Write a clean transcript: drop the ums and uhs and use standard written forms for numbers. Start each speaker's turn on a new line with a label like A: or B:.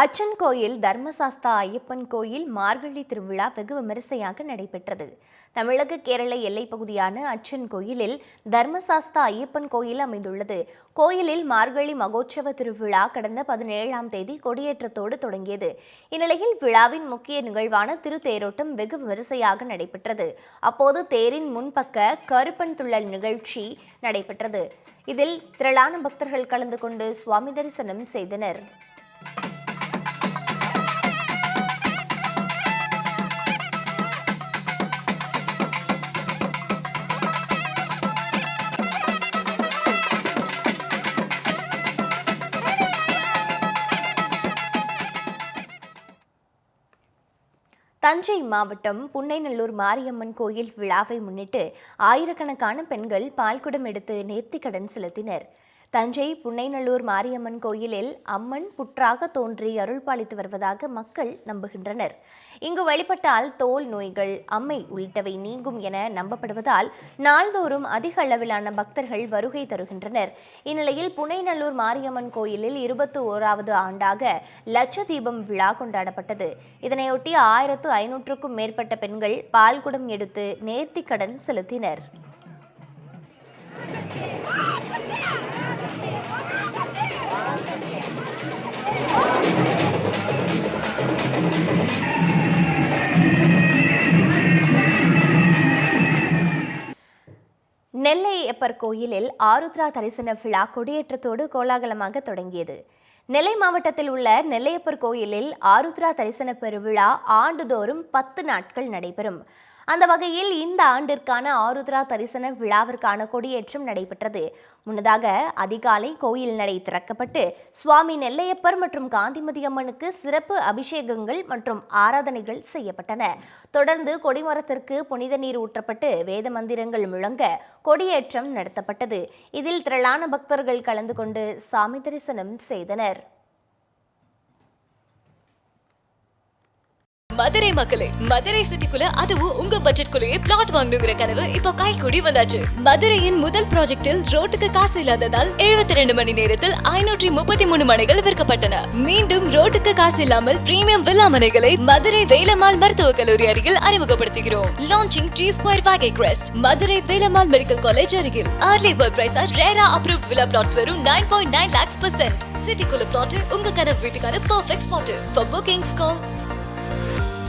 A: அச்சன் கோயில் தர்மசாஸ்தா ஐயப்பன் கோயில் மார்கழி திருவிழா வெகு விமரிசையாக நடைபெற்றது. தமிழக கேரள எல்லைப் பகுதியான அச்சன் கோயிலில் தர்மசாஸ்தா ஐயப்பன் கோயில் அமைந்துள்ளது. கோயிலில் மார்கழி மகோற்சவ திருவிழா கடந்த 17ஆம் தேதி கொடியேற்றத்தோடு தொடங்கியது. இந்நிலையில் விழாவின் முக்கிய நிகழ்வான திருத்தேரோட்டம் வெகு விமரிசையாக நடைபெற்றது. அப்போது தேரின் முன்பக்க கருப்பன் துள்ளல் நிகழ்ச்சி நடைபெற்றது. இதில் திரளான பக்தர்கள் கலந்து கொண்டு சுவாமி தரிசனம் செய்தனர். தஞ்சை மாவட்டம் புன்னைநல்லூர் மாரியம்மன் கோயில் விழாவை முன்னிட்டு ஆயிரக்கணக்கான பெண்கள் பால்குடம் எடுத்து நேர்த்திக்கடன் செலுத்தினர். தஞ்சை புன்னைநல்லூர் மாரியம்மன் கோயிலில் அம்மன் புற்றாக தோன்றி அருள்பாலித்து வருவதாக மக்கள் நம்புகின்றனர். இங்கு வழிபட்டால் தோல் நோய்கள், அம்மை உள்ளிட்டவை நீங்கும் என நம்பப்படுவதால் நாள்தோறும் அதிக அளவிலான பக்தர்கள் வருகை தருகின்றனர். இந்நிலையில் புன்னைநல்லூர் மாரியம்மன் கோயிலில் 21வது ஆண்டாக லட்ச தீபம் விழா கொண்டாடப்பட்டது. இதனையொட்டி 1500க்கும் மேற்பட்ட பெண்கள் பால்குடம் எடுத்து நேர்த்திக்கடன் செலுத்தினர். நெல்லையப்பர் கோயிலில் ஆருத்ரா தரிசன விழா கொடியேற்றத்தோடு கோலாகலமாக தொடங்கியது. நெல்லை மாவட்டத்தில் உள்ள நெல்லையப்பர் கோயிலில் ஆருத்ரா தரிசன பெருவிழா ஆண்டுதோறும் 10 நாட்கள் நடைபெறும். அந்த வகையில் இந்த ஆண்டிற்கான ஆருத்ரா தரிசன விழாவிற்கான கொடியேற்றம் நடைபெற்றது. முன்னதாக அதிகாலை கோயில் நடை திறக்கப்பட்டு சுவாமி நெல்லையப்பர் மற்றும் காந்திமதி அம்மனுக்கு சிறப்பு அபிஷேகங்கள் மற்றும் ஆராதனைகள் செய்யப்பட்டன. தொடர்ந்து கொடிமரத்திற்கு புனித நீர் ஊற்றப்பட்டு வேத மந்திரங்கள் முழங்க கொடியேற்றம் நடத்தப்பட்டது. இதில் திரளான பக்தர்கள் கலந்து கொண்டு சாமி தரிசனம் செய்தனர்.
B: மதுரை மக்களே, மதுரை சிட்டிக்குள்ள அதுவும் உங்க பட்ஜெட்குள்ளேயே பிளாட் வாங்கணுங்கிற கனவு இப்போ கைக்கூடி வந்தாச்சு. மதுரையின் முதல் ப்ராஜெக்டில் ரோட்டுக்கு காசு இல்லாததால் 72 மணி நேரத்தில் 533 மனைகள் விற்கப்பட்டன. மீண்டும் ரோட்டுக்கு காசு இல்லாமல் பிரீமியம் வில்லா மனைகளை மதுரை வேலம்மாள் மருத்துவக் கல்லூரி அருகில் அறிமுகப்படுத்துகிறோம். Launching G Square Valley Crest, Madurai Velammal medical college அருகில். Early bird price RERA approved villa plots வெறும் 9.9 lakhs %. சிட்டிக்குள்ள பிளாட் உங்க கனவு வீட்டுக்கான perfect spot. For bookings call